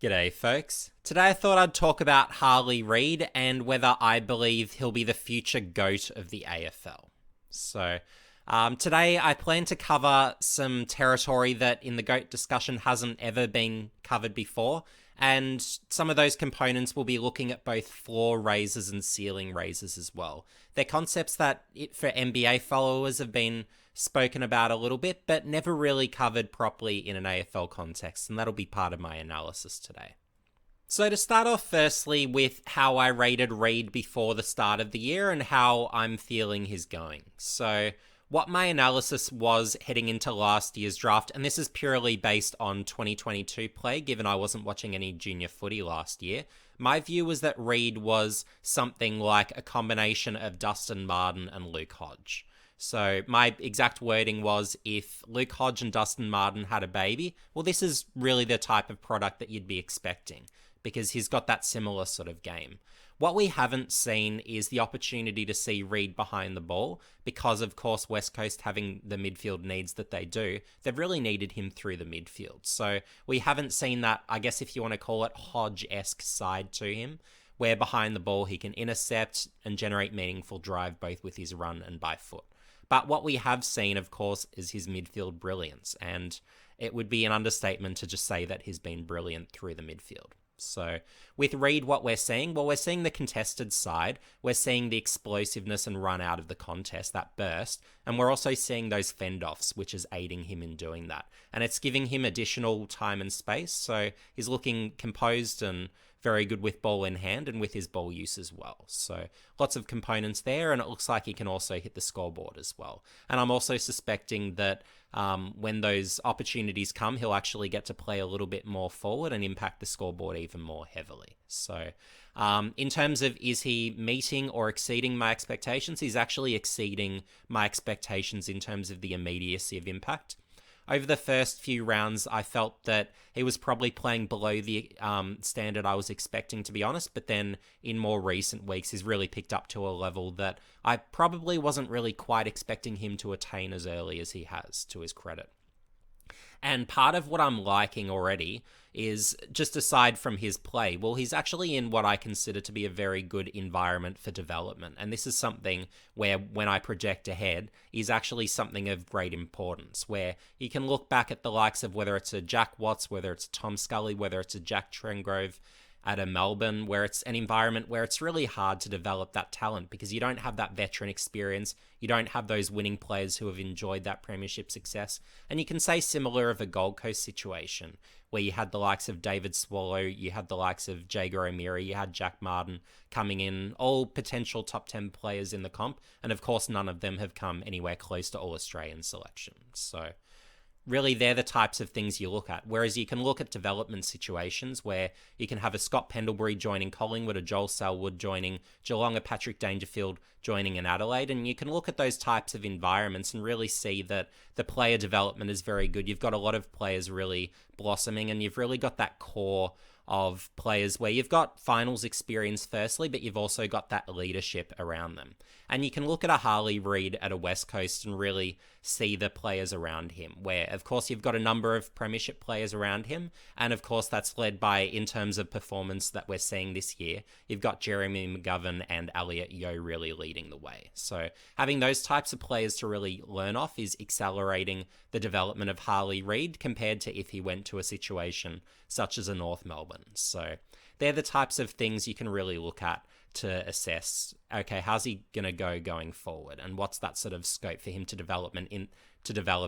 G'day, folks. Today I thought I'd talk about Harley Reid and whether I believe he'll be the future GOAT of the AFL. Today I plan to cover some territory that in the GOAT discussion hasn't ever been covered before, and some of those components will be looking at both floor raisers and ceiling raisers as well. They're concepts that, for NBA followers, have been spoken about a little bit, but never really covered properly in an AFL context, and that'll be part of my analysis today. So to start off firstly with how I rated Reid before the start of the year and how I'm feeling he's going. So what my analysis was heading into last year's draft, and this is purely based on 2022 play, given I wasn't watching any junior footy last year, my view was that Reid was something like a combination of Dustin Martin and Luke Hodge. So my exact wording was, if Luke Hodge and Dustin Martin had a baby, well, this is really the type of product that you'd be expecting, because he's got that similar sort of game. What we haven't seen is the opportunity to see Reid behind the ball, because of course West Coast having the midfield needs that they do, they've really needed him through the midfield. So we haven't seen that, I guess if you want to call it, Hodge-esque side to him, where behind the ball he can intercept and generate meaningful drive both with his run and by foot. But what we have seen, of course, is his midfield brilliance, and it would be an understatement to just say that he's been brilliant through the midfield. So with Reid, what we're seeing, well, we're seeing the contested side, we're seeing the explosiveness and run out of the contest, that burst, and we're also seeing those fend-offs, which is aiding him in doing that. And it's giving him additional time and space, so he's looking composed and very good with ball in hand and with his ball use as well. So lots of components there, and it looks like he can also hit the scoreboard as well. And I'm also suspecting that when those opportunities come, he'll actually get to play a little bit more forward and impact the scoreboard even more heavily. So in terms of, is he meeting or exceeding my expectations? He's actually exceeding my expectations in terms of the immediacy of impact. Over the first few rounds, I felt that he was probably playing below the standard I was expecting, to be honest. But then in more recent weeks, he's really picked up to a level that I probably wasn't really quite expecting him to attain as early as he has, to his credit. And part of what I'm liking already is, just aside from his play, well, he's actually in what I consider to be a very good environment for development. And this is something where, when I project ahead, is actually something of great importance, where you can look back at the likes of whether it's a Jack Watts, whether it's a Tom Scully, whether it's a Jack Trengrove at a Melbourne, where it's an environment where it's really hard to develop that talent because you don't have that veteran experience, you don't have those winning players who have enjoyed that premiership success. And you can say similar of a Gold Coast situation, where you had the likes of David Swallow, you had the likes of Jager O'Meara, you had Jack Martin coming in, all potential top 10 players in the comp, and of course none of them have come anywhere close to All-Australian selection. So really, they're the types of things you look at. Whereas you can look at development situations where you can have a Scott Pendlebury joining Collingwood, a Joel Selwood joining Geelong, a Patrick Dangerfield joining in Adelaide, and you can look at those types of environments and really see that the player development is very good. You've got a lot of players really blossoming, and you've really got that core of players where you've got finals experience firstly, but you've also got that leadership around them. And you can look at a Harley Reid at a West Coast and really see the players around him, where of course you've got a number of premiership players around him, and of course that's led by, in terms of performance that we're seeing this year, you've got Jeremy McGovern and Elliot Yeo really leading the way. So having those types of players to really learn off is accelerating the development of Harley Reid compared to if he went to a situation such as a North Melbourne. So they're the types of things you can really look at to assess, okay, how's he going to go going forward, and what's that sort of scope for him to develop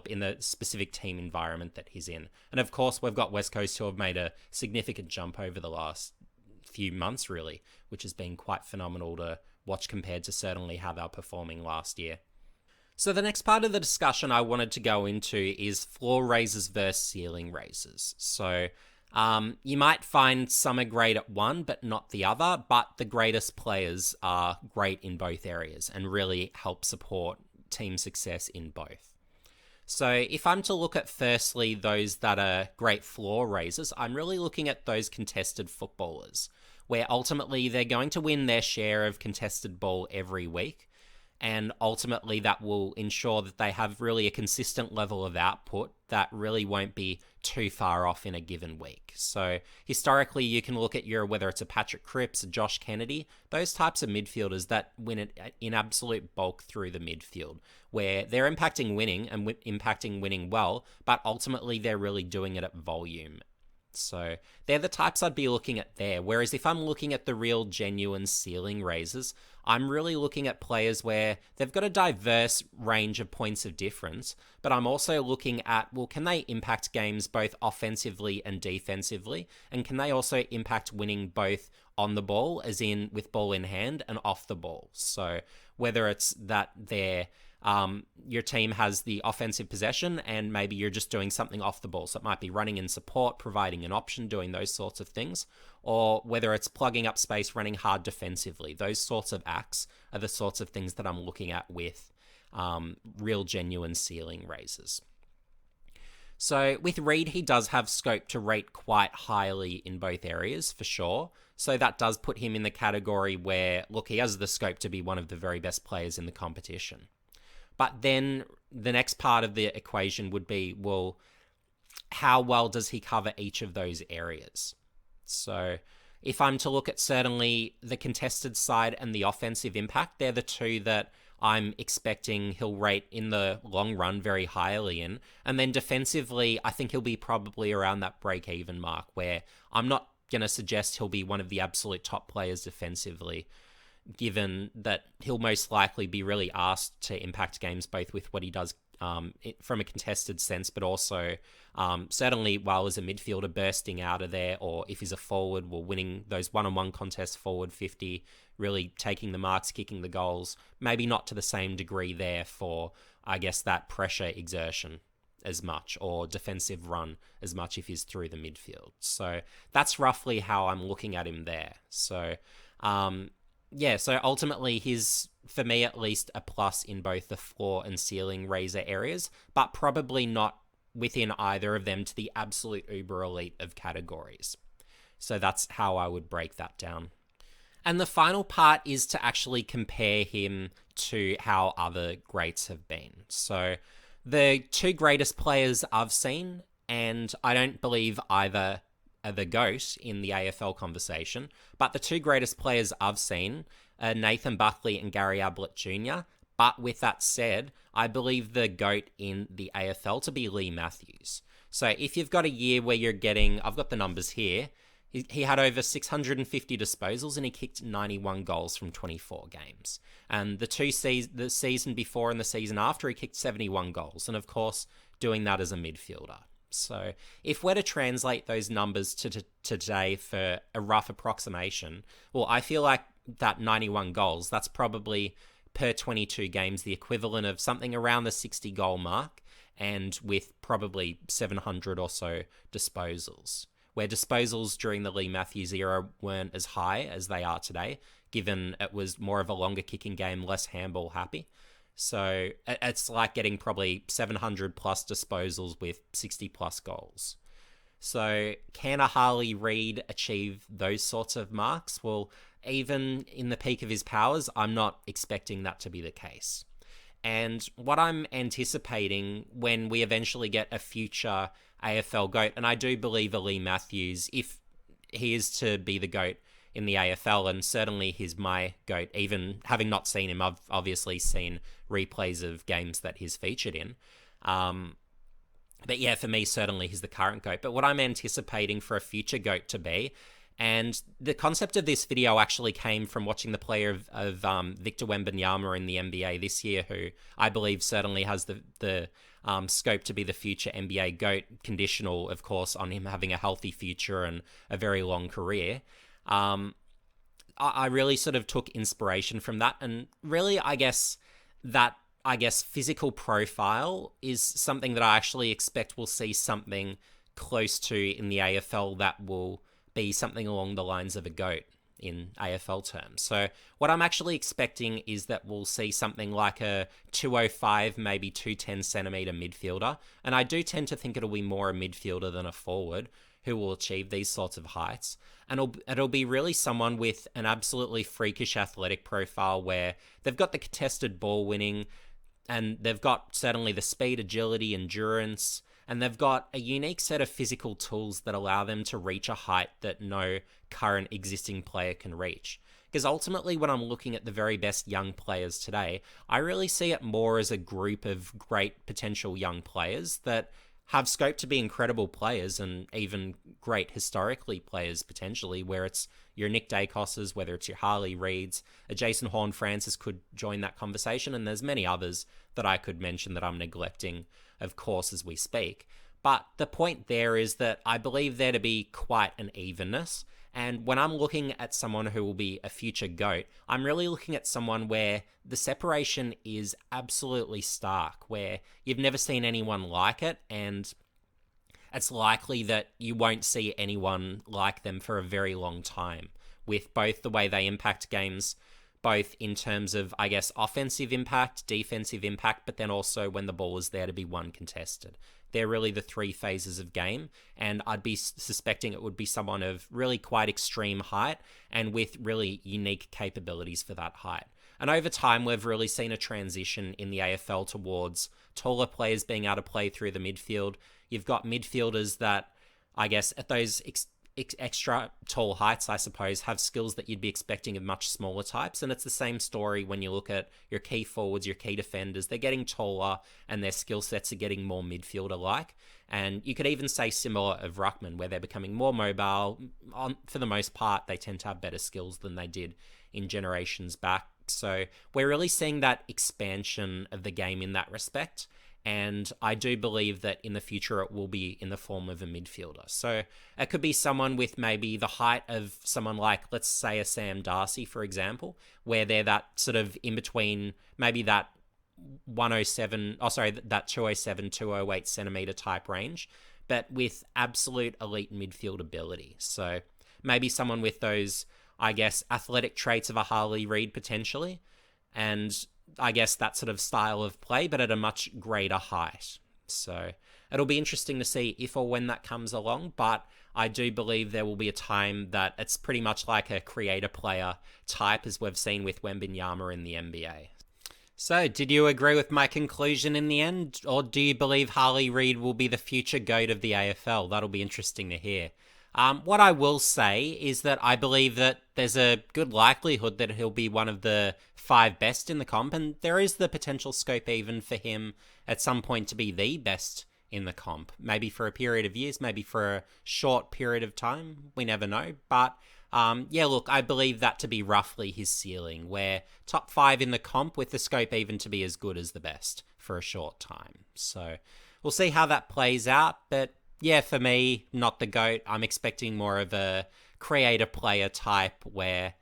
in the specific team environment that he's in. And of course, we've got West Coast who have made a significant jump over the last few months, really, which has been quite phenomenal to watch compared to certainly how they were performing last year. So the next part of the discussion I wanted to go into is floor raisers versus ceiling raisers. So you might find some are great at one, but not the other, but the greatest players are great in both areas and really help support team success in both. So if I'm to look at firstly those that are great floor raisers, I'm really looking at those contested footballers, where ultimately they're going to win their share of contested ball every week. And ultimately, that will ensure that they have really a consistent level of output that really won't be too far off in a given week. So historically, you can look at whether it's a Patrick Cripps, a Josh Kennedy, those types of midfielders that win it in absolute bulk through the midfield, where they're impacting winning and impacting winning well, but ultimately they're really doing it at volume. So they're the types I'd be looking at there. Whereas if I'm looking at the real genuine ceiling raisers, I'm really looking at players where they've got a diverse range of points of difference, but I'm also looking at, well, can they impact games both offensively and defensively? And can they also impact winning both on the ball, as in with ball in hand, and off the ball? So whether it's that your team has the offensive possession and maybe you're just doing something off the ball. So it might be running in support, providing an option, doing those sorts of things, or whether it's plugging up space, running hard defensively. Those sorts of acts are the sorts of things that I'm looking at with real genuine ceiling raisers. So with Reid, he does have scope to rate quite highly in both areas for sure. So that does put him in the category where, look, he has the scope to be one of the very best players in the competition. But then the next part of the equation would be, well, how well does he cover each of those areas? So if I'm to look at certainly the contested side and the offensive impact, they're the two that I'm expecting he'll rate in the long run very highly in. And then defensively, I think he'll be probably around that break-even mark, where I'm not going to suggest he'll be one of the absolute top players defensively, given that he'll most likely be really asked to impact games both with what he does from a contested sense, but also certainly while as a midfielder bursting out of there, or if he's a forward, winning those one-on-one contests forward 50, really taking the marks, kicking the goals, maybe not to the same degree there for, I guess, that pressure exertion as much, or defensive run as much if he's through the midfield. So that's roughly how I'm looking at him there. So so ultimately he's, for me at least, a plus in both the floor and ceiling raiser areas, but probably not within either of them to the absolute uber elite of categories. So that's how I would break that down. And the final part is to actually compare him to how other greats have been. So the two greatest players I've seen, and I don't believe either are the GOAT in the AFL conversation, but the two greatest players I've seen are Nathan Buckley and Gary Ablett Jr. But with that said, I believe the GOAT in the AFL to be Leigh Matthews. So if you've got a year where you're getting, I've got the numbers here, he had over 650 disposals and he kicked 91 goals from 24 games. And the season before and the season after, he kicked 71 goals. And of course, doing that as a midfielder. So if we're to translate those numbers to today for a rough approximation, well, I feel like that 91 goals, that's probably per 22 games the equivalent of something around the 60 goal mark, and with probably 700 or so disposals, where disposals during the Leigh Matthews era weren't as high as they are today, given it was more of a longer kicking game, less handball happy. So it's like getting probably 700 plus disposals with 60 plus goals. So can a Harley Reid achieve those sorts of marks? Well, even in the peak of his powers, I'm not expecting that to be the case. And what I'm anticipating when we eventually get a future AFL GOAT, and I do believe a Leigh Matthews, if he is to be the GOAT in the AFL, and certainly he's my GOAT, even having not seen him, I've obviously seen replays of games that he's featured in. But yeah, for me, certainly he's the current GOAT. But what I'm anticipating for a future GOAT to be, and the concept of this video actually came from watching the player of Victor Wembanyama in the NBA this year, who I believe certainly has the scope to be the future NBA GOAT, conditional, of course, on him having a healthy future and a very long career. I really sort of took inspiration from that, and really, I guess physical profile is something that I actually expect we'll see something close to in the AFL that will be something along the lines of a GOAT in AFL terms. So what I'm actually expecting is that we'll see something like a 205, maybe 210 centimeter midfielder, and I do tend to think it'll be more a midfielder than a forward, who will achieve these sorts of heights. And it'll be really someone with an absolutely freakish athletic profile where they've got the contested ball winning, and they've got certainly the speed, agility, endurance, and they've got a unique set of physical tools that allow them to reach a height that no current existing player can reach. Because ultimately, when I'm looking at the very best young players today, I really see it more as a group of great potential young players that have scope to be incredible players and even great historically players potentially, where it's your Nick Dacos's, whether it's your Harley Reids, a Jason Horne-Francis could join that conversation, and there's many others that I could mention that I'm neglecting, of course, as we speak. But the point there is that I believe there to be quite an evenness. And when I'm looking at someone who will be a future GOAT, I'm really looking at someone where the separation is absolutely stark, where you've never seen anyone like it, and it's likely that you won't see anyone like them for a very long time, with both the way they impact games, both in terms of, I guess, offensive impact, defensive impact, but then also when the ball is there to be won contested. They're really the three phases of game, and I'd be suspecting it would be someone of really quite extreme height and with really unique capabilities for that height. And over time, we've really seen a transition in the AFL towards taller players being able to play through the midfield. You've got midfielders that, I guess, at those extra tall heights, I suppose, have skills that you'd be expecting of much smaller types. And it's the same story when you look at your key forwards, your key defenders. They're getting taller and their skill sets are getting more midfielder-like. And you could even say similar of ruckman, where they're becoming more mobile. For the most part, they tend to have better skills than they did in generations back. So we're really seeing that expansion of the game in that respect. And I do believe that in the future it will be in the form of a midfielder. So it could be someone with maybe the height of someone like, let's say, a Sam Darcy, for example, where they're that sort of in between maybe that 207, 208 centimeter type range, but with absolute elite midfield ability. So maybe someone with those, I guess, athletic traits of a Harley Reid potentially, and I guess that sort of style of play, but at a much greater height. So it'll be interesting to see if or when that comes along, but I do believe there will be a time that it's pretty much like a creator player type, as we've seen with Wembanyama in the NBA. So, did you agree with my conclusion in the end, or do you believe Harley Reid will be the future GOAT of the AFL? That'll be interesting to hear. What I will say is that I believe that there's a good likelihood that he'll be one of the 5 best in the comp, and there is the potential scope even for him at some point to be the best in the comp. Maybe for a period of years, maybe for a short period of time. We never know. But yeah, look, I believe that to be roughly his ceiling, where top 5 in the comp with the scope even to be as good as the best for a short time. So we'll see how that plays out, but yeah, for me, not the GOAT. I'm expecting more of a creator player type where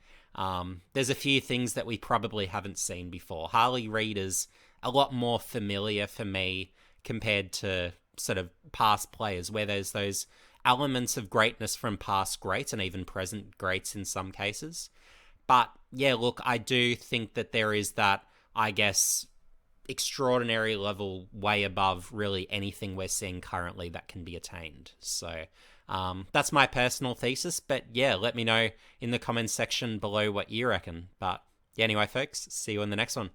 there's a few things that we probably haven't seen before. Harley Reid is a lot more familiar for me compared to sort of past players, where there's those elements of greatness from past greats and even present greats in some cases. But yeah, look, I do think that there is that, I guess, extraordinary level way above really anything we're seeing currently that can be attained. So that's my personal thesis, but yeah, let me know in the comments section below what you reckon. But yeah, anyway, folks, see you in the next one.